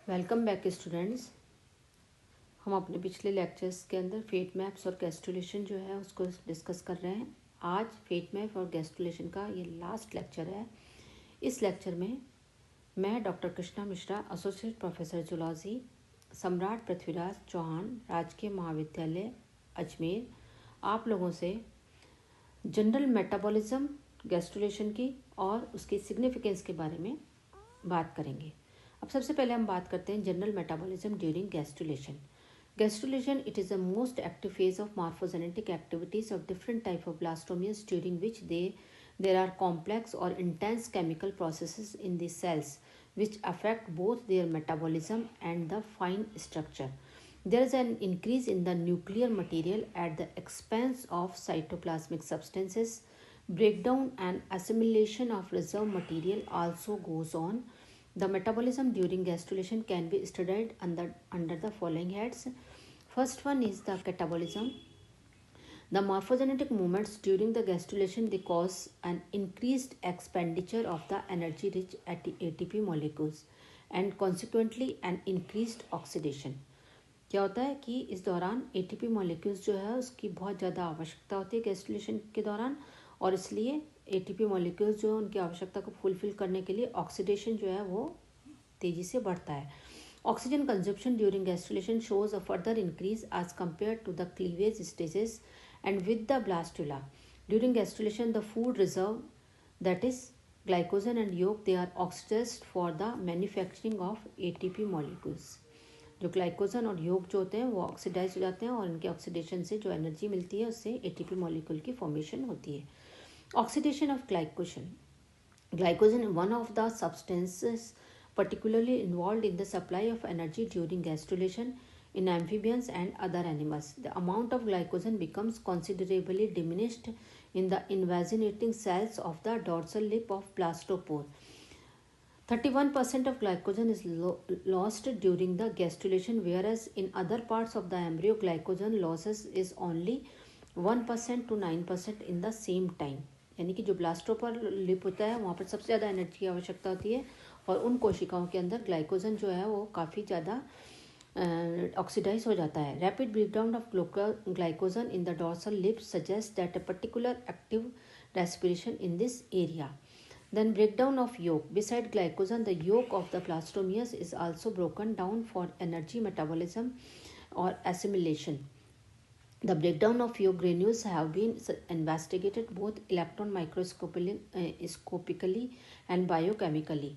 Welcome back students. हम अपने पिछले लेक्चर्स के अंदर फेट मैप्स और गैस्ट्रुलेशन जो है उसको डिस्कस कर रहे हैं। आज फेट मैप और गैस्ट्रुलेशन का ये लास्ट लेक्चर है। इस लेक्चर में मैं doctor Krishna Mishra, associate professor zoology, सम्राट पृथ्वीराज चौहान, राजकीय महाविद्यालय अजमेर, आप लोगों से जनरल मेटाबॉलिज्म गैस्ट्रुलेशन की और उसकी सिग्निफिकेंस के बारे में बात करेंगे। अब सबसे पहले हम बात करते हैं general metabolism during gastrulation. Gastrulation, it is the most active phase of morphogenetic activities of different type of blastomeres during which there are complex or intense chemical processes in the cells which affect both their metabolism and the fine structure. There is an increase in the nuclear material at the expense of cytoplasmic substances. Breakdown and assimilation of reserve material also goes on. The metabolism during gastrulation can be studied under the following heads. First one is the catabolism. The morphogenetic movements during the gastrulation they cause an increased expenditure of the energy rich ATP molecules and consequently an increased oxidation. क्या होता है कि इस दौरान ATP molecules जो है उसकी बहुत ज़्यादा आवश्यकता होती है गैस्ट्रुलेशन के दौरान, और इसलिए एटीपी मॉलिक्यूल्स जो है उनकी आवश्यकता को फुलफिल करने के लिए ऑक्सीडेशन जो है वो तेज़ी से बढ़ता है. Oxygen consumption during gastrulation shows a further increase as compared to the cleavage stages and with the blastula. During gastrulation, the food reserve, that is glycogen and yolk, they are oxidized for the manufacturing of ATP molecules. जो glycogen और योग जो होते हैं वो oxidise हो जाते हैं और इनके ऑक्सीडेशन से जो एनर्जी मिलती है उससे एटीपी मॉलिक्यूल की फॉर्मेशन होती है. Oxidation of glycogen one of the substances particularly involved in the supply of energy during gastrulation in amphibians and other animals. The amount of glycogen becomes considerably diminished in the invaginating cells of the dorsal lip of blastopore. 31% of glycogen is lost during the gastrulation, whereas in other parts of the embryo, glycogen losses is only 1% to 9% in the same time. यानी कि जो ब्लास्टोपर lip होता है वहाँ पर सबसे ज़्यादा energy की आवश्यकता होती है और उन कोशिकाओं के अंदर ग्लाइकोजन जो है वो काफ़ी ज़्यादा ऑक्सीडाइज हो जाता है. Rapid breakdown of glycogen in the dorsal lip suggest that a particular active respiration in this area. Then breakdown of yolk. Beside glycogen, the yolk of the blastomeres is also broken down for energy metabolism or assimilation. The breakdown of yolk granules have been investigated both electron microscopically and biochemically.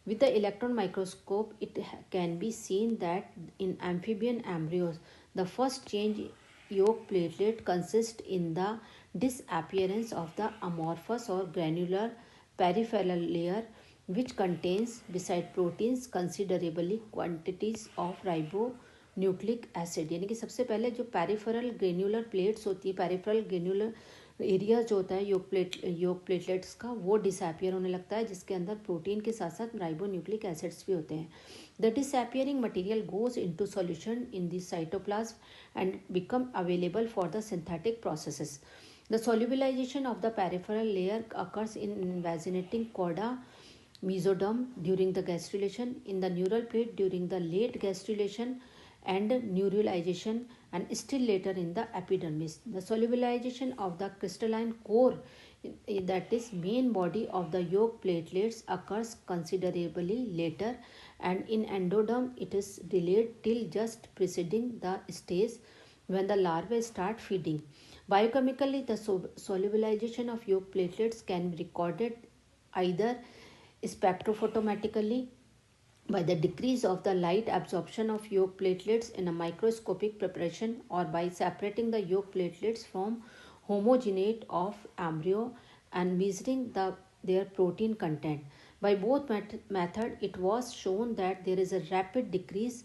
With the electron microscope, it can be seen that in amphibian embryos, the first change yolk platelet consists in the disappearance of the amorphous or granular peripheral layer, which contains beside proteins considerably quantities of ribonucleic acid. यानी कि सबसे पहले जो peripheral granular plates होती है, peripheral granular area जो होता है योग प्लेटलेट्स का, वो डिसअपियर होने लगता है जिसके अंदर प्रोटीन के साथ साथ राइबोन्यूक्लिक एसिड्स भी होते हैं. The disappearing material goes into solution in the cytoplasm and become available for the synthetic processes. The solubilization of the peripheral layer occurs in vaginating chorda mesoderm during the gastrulation, in the neural plate during the late gastrulation and neuralization, and still later in the epidermis. The solubilization of the crystalline core, that is main body of the yolk platelets, occurs considerably later, and in endoderm it is delayed till just preceding the stage when the larvae start feeding. Biochemically, the solubilization of yolk platelets can be recorded either spectrophotometrically by the decrease of the light absorption of yolk platelets in a microscopic preparation, or by separating the yolk platelets from homogenate of embryo and measuring their protein content. By both method, it was shown that there is a rapid decrease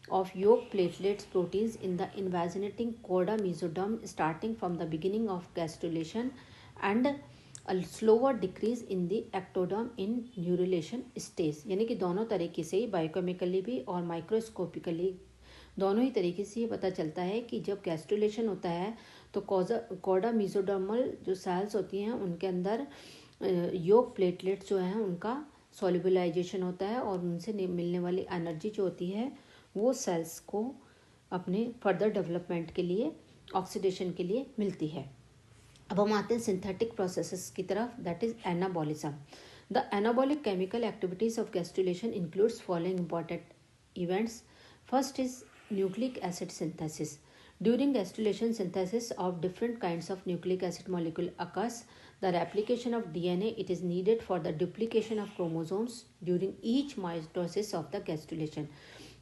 of yolk platelets proteins in the invaginating chorda mesoderm starting from the beginning of gastrulation, and a slower decrease in the ectoderm in neurulation stage. यानी कि दोनों तरीके से biochemically भी और microscopically दोनों ही तरीके से ये पता चलता है कि जब गैस्ट्रुलेशन होता है तो कॉर्डा मेसोडर्मल जो सेल्स होती हैं उनके अंदर योग प्लेटलेट्स जो हैं उनका सॉल्युबलाइजेशन होता है और उनसे मिलने वाली एनर्जी जो होती है वो सेल्स को अपने फर्दर डेवलपमेंट के लिए, ऑक्सीडेशन के लिए मिलती है। अब हम आते हैं सिंथेटिक प्रोसेसेस की तरफ, that is anabolism. The anabolic chemical activities of gastrulation includes following important events. First is nucleic acid synthesis. During gastrulation, synthesis of different kinds of nucleic acid molecule occurs. The replication of DNA, it is needed for the duplication of chromosomes during each mitosis of the gastrulation.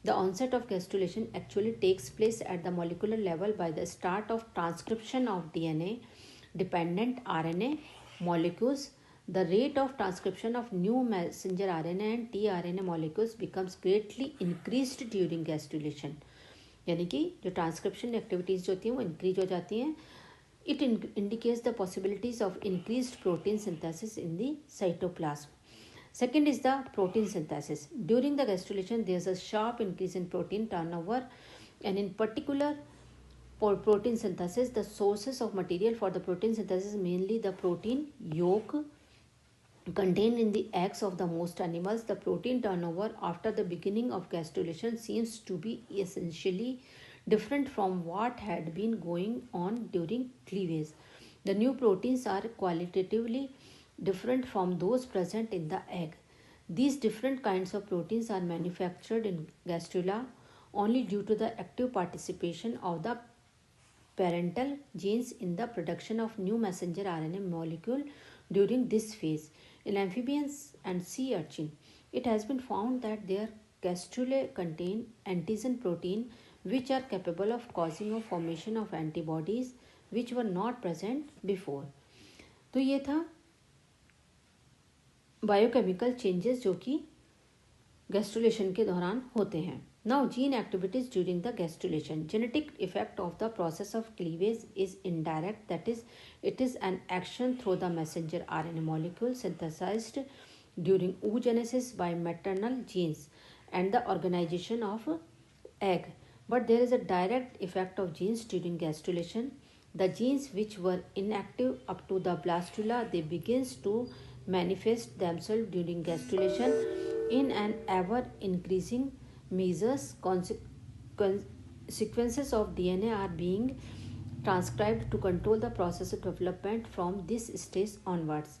The onset of gastrulation actually takes place at the molecular level by the start of transcription of DNA dependent RNA molecules. The rate of transcription of new messenger RNA and tRNA molecules becomes greatly increased during gastrulation. यानी कि जो transcription activities जो होती हैं वो increase हो जाती हैं. It indicates the possibilities of increased protein synthesis in the cytoplasm. Second is the protein synthesis. During the gastrulation, there is a sharp increase in protein turnover, and in particular for protein synthesis, the sources of material for the protein synthesis mainly the protein yolk contained in the eggs of the most animals. The protein turnover after the beginning of gastrulation seems to be essentially different from what had been going on during cleavage. The new proteins are qualitatively different from those present in the egg. These different kinds of proteins are manufactured in gastrula only due to the active participation of the parental genes in the production of new messenger RNA molecule during this phase. In amphibians and sea urchin, it has been found that their gastrulae contain antigen protein which are capable of causing a formation of antibodies which were not present before. तो ये था biochemical changes जो कि gastrulation के दौरान होते हैं. Now, gene activities during the gastrulation. Genetic effect of the process of cleavage is indirect, that is, it is an action through the messenger RNA molecule synthesized during oogenesis by maternal genes and the organization of egg. But there is a direct effect of genes during gastrulation. The genes which were inactive up to the blastula, they begins to manifest themselves during gastrulation in an ever increasing measures. Sequences of DNA are being transcribed to control the process of development from this stage onwards.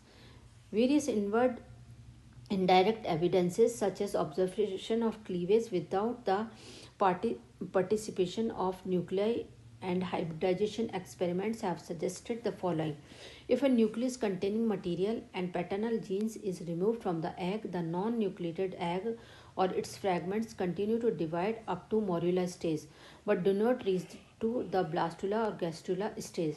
Various indirect evidences such as observation of cleavage without the participation of nuclei and hybridization experiments have suggested the following. If a nucleus containing material and paternal genes is removed from the egg, the non-nucleated egg or its fragments continue to divide up to morula stage but do not reach to the blastula or gastrula stage.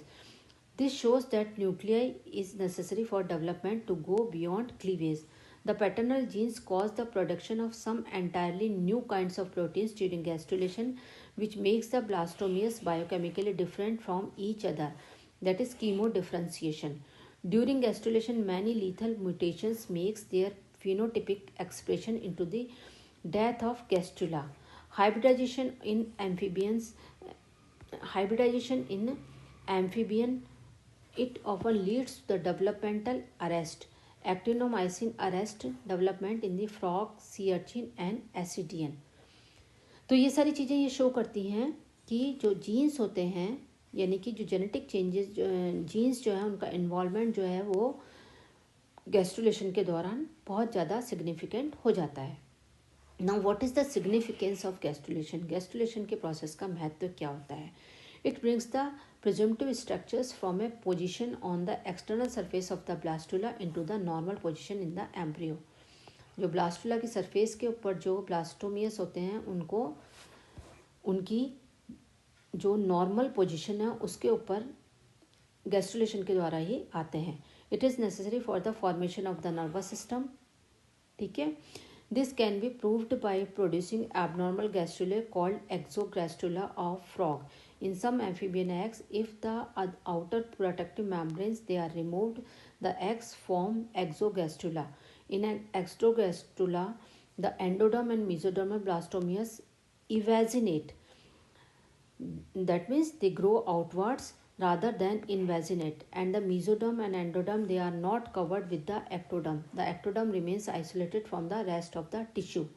This shows that nuclei is necessary for development to go beyond cleavage. The paternal genes cause the production of some entirely new kinds of proteins during gastrulation, which makes the blastomeres biochemically different from each other, that is chemodifferentiation. During gastrulation, many lethal mutations makes their phenotypic expression into the death of gastrula. Hybridization in amphibian, it often leads to the developmental arrest, actinomycin arrest development in the frog, sea urchin and ascidian. तो ये सारी चीज़ें ये show करती हैं कि जो jeans होते हैं, यानी कि जो जेनेटिक चेंजेस जीन्स जो है उनका इन्वॉल्वमेंट जो है वो गैस्ट्रुलेशन के दौरान बहुत ज़्यादा सिग्निफिकेंट हो जाता है. Now what is the significance of gastrulation. Gastrulation के प्रोसेस का महत्व क्या होता है. It brings the presumptive structures from a position on the external surface of the blastula into the normal position in the embryo. जो blastula की surface के ऊपर जो ब्लास्टोमियस होते हैं उनको उनकी जो नॉर्मल पोजीशन है उसके ऊपर गैस्ट्रुलेशन के द्वारा ही आते हैं. It is necessary for the formation of the nervous system. ठीक है. This can be proved by producing abnormal gastrulae called exogastrula of frog. In some amphibian eggs, if the outer protective membranes they are removed, the eggs form exogastrula. In an exogastrula, the endoderm and mesodermal blastomeres evaginate. That means they grow outwards rather than invaginate, and the mesoderm and endoderm, they are not covered with the ectoderm. The ectoderm remains isolated from the rest of the tissue.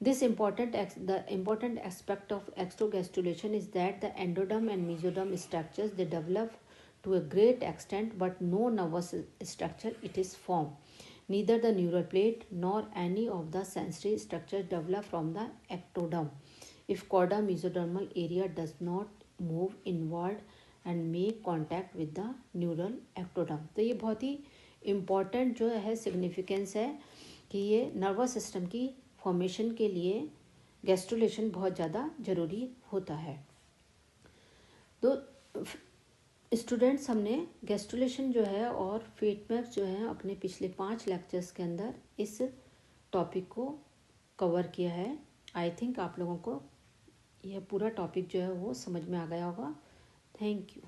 The important aspect of extragastrulation is that the endoderm and mesoderm structures, they develop to a great extent, but no nervous structure it is formed. Neither the neural plate nor any of the sensory structures develop from the ectoderm. If cauda mesodermal area does not move inward and make contact with the neural ectoderm, तो ये बहुत ही important जो है significance है कि ये nervous system की formation के लिए गैस्ट्रुलेशन बहुत ज़्यादा ज़रूरी होता है। तो स्टूडेंट्स, हमने गैस्ट्रुलेशन जो है और फेट मैप्स जो है अपने पिछले 5 लेक्चर्स के अंदर इस टॉपिक को कवर किया है। आई थिंक आप लोगों को यह पूरा टॉपिक जो है वो समझ में आ गया होगा। Thank you.